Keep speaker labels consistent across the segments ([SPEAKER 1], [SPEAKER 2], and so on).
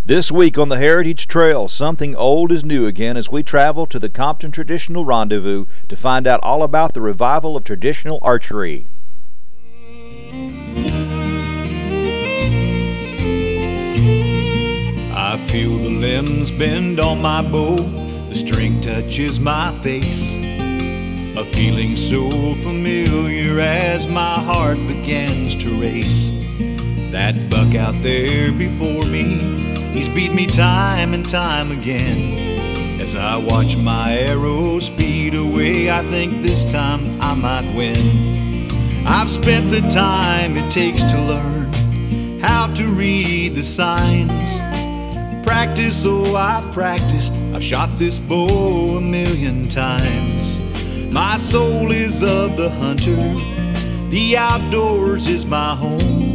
[SPEAKER 1] This week on the Heritage Trail, something old is new again as we travel to the Compton Traditional Rendezvous to find out all about the revival of traditional archery.
[SPEAKER 2] I feel the limbs bend on my bow, the string touches my face, a feeling so familiar as my heart begins to race. That buck out there before me, he's beat me time and time again. As I watch my arrow speed away, I think this time I might win. I've spent the time it takes to learn how to read the signs. Practice, oh I've practiced, I've shot this bow 1,000,000 times. My soul is of the hunter, the outdoors is my home.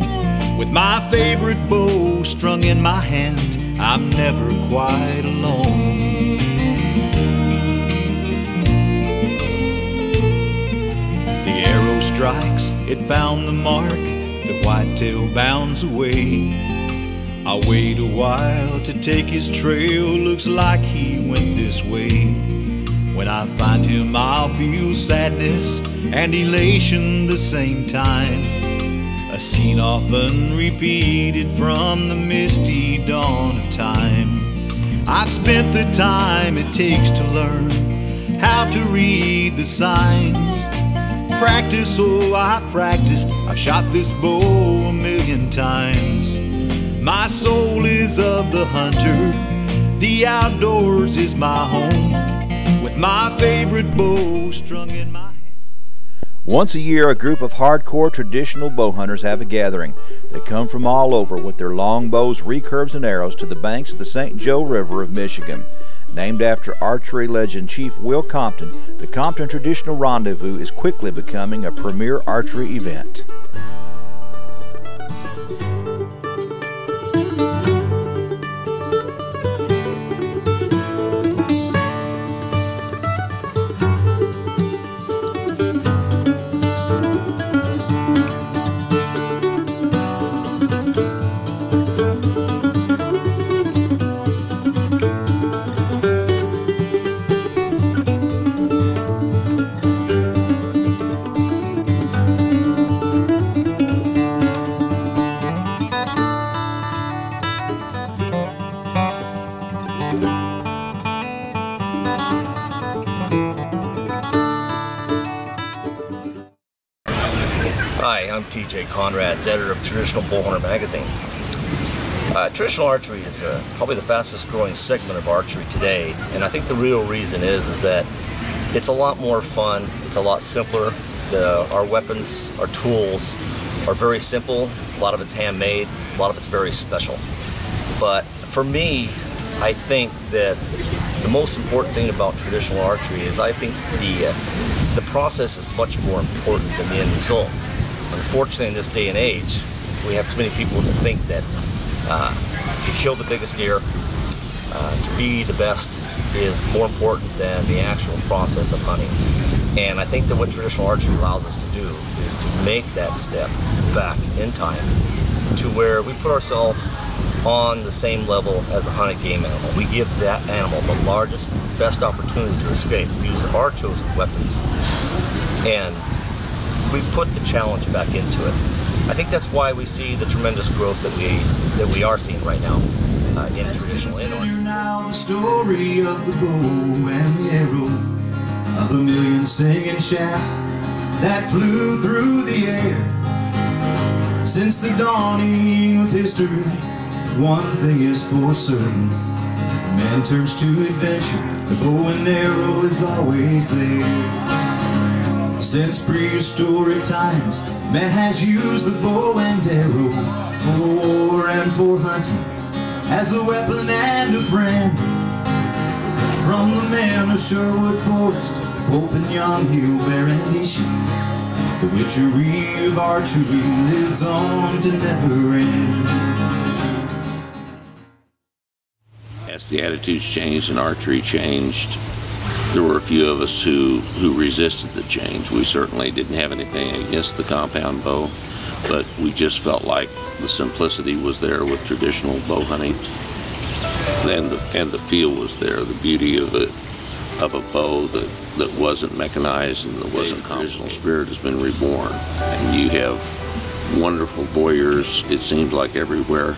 [SPEAKER 2] With my favorite bow strung in my hand, I'm never quite alone. The arrow strikes, it found the mark, the whitetail bounds away. I'll wait a while to take his trail, looks like he went this way. When I find him I'll feel sadness and elation the same time. A scene often repeated from the misty dawn of time. I've spent the time it takes to learn how to read the signs. Practice, oh I've practiced, I've shot this bow 1,000,000 times. My soul is of the hunter, the outdoors is my home. With my favorite bow strung in my hand.
[SPEAKER 1] Once a year, a group of hardcore traditional bow hunters have a gathering. They come from all over with their long bows, recurves, and arrows to the banks of the St. Joe River of Michigan. Named after archery legend Chief Will Compton, the Compton Traditional Rendezvous is quickly becoming a premier archery event.
[SPEAKER 3] Hi, I'm TJ Conrads, editor of Traditional Bowhunter magazine. Traditional archery is probably the fastest growing segment of archery today, and I think the real reason is that it's a lot more fun, it's a lot simpler. Our weapons, our tools are very simple, a lot of it's handmade, a lot of it's very special. But for me, I think that the most important thing about traditional archery is I think the process is much more important than the end result. Unfortunately, in this day and age, we have too many people that think that to kill the biggest deer, to be the best, is more important than the actual process of hunting. And I think that what traditional archery allows us to do is to make that step back in time to where we put ourselves on the same level as a hunted game animal. We give that animal the largest, best opportunity to escape using our chosen weapons. And we put the challenge back into it. I think that's why we see the tremendous growth that we are seeing right now in traditional archery.
[SPEAKER 2] Now the story of the bow and the arrow, of 1,000,000 singing shafts that flew through the air. Since the dawning of history, one thing is for certain: man turns to adventure, the bow and arrow is always there. Since prehistoric times, man has used the bow and arrow for war and for hunting, as a weapon and a friend. From the men of Sherwood Forest, Pope and Young, Hill, Bear and Issue, the witchery of archery lives on to never end.
[SPEAKER 4] As the attitudes changed and archery changed, there were a few of us who resisted the change. We certainly didn't have anything against the compound bow, but we just felt like the simplicity was there with traditional bow hunting. and the feel was there. The beauty of a bow that wasn't mechanized and that wasn't traditional spirit has been reborn. And you have wonderful bowyers, it seems like everywhere,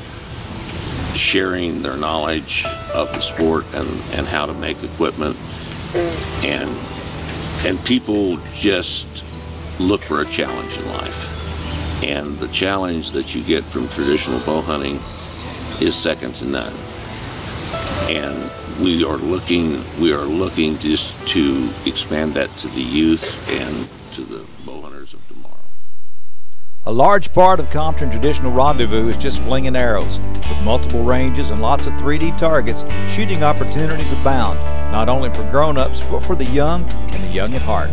[SPEAKER 4] sharing their knowledge of the sport and how to make equipment. And people just look for a challenge in life. And the challenge that you get from traditional bow hunting is second to none. And we are looking just to expand that to the youth and to the bow hunters of tomorrow.
[SPEAKER 1] A large part of Compton Traditional Rendevous is just flinging arrows. With multiple ranges and lots of 3D targets, shooting opportunities abound, not only for grown-ups, but for the young and the young at heart.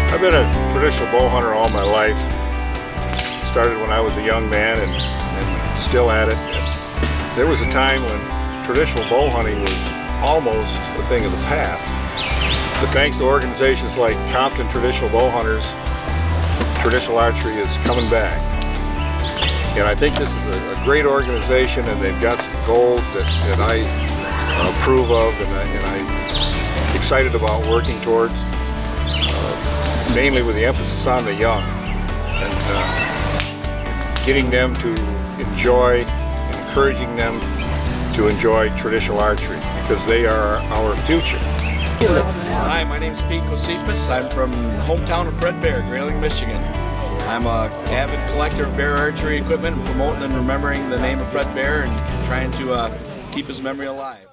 [SPEAKER 5] I've been a traditional bow hunter all my life. Started when I was a young man and still at it. There was a time when traditional bow hunting was almost a thing of the past. But thanks to organizations like Compton Traditional Bow Hunters, traditional archery is coming back. And I think this is a great organization, and they've got some goals that I approve of and I'm excited about working towards. Mainly with the emphasis on the young and getting them to enjoy, encouraging them to enjoy traditional archery because they are our future.
[SPEAKER 6] Hi, my name is Pete Kosifas. I'm from the hometown of Fred Bear, Grayling, Michigan. I'm an avid collector of bear archery equipment and promoting and remembering the name of Fred Bear and trying to keep his memory alive.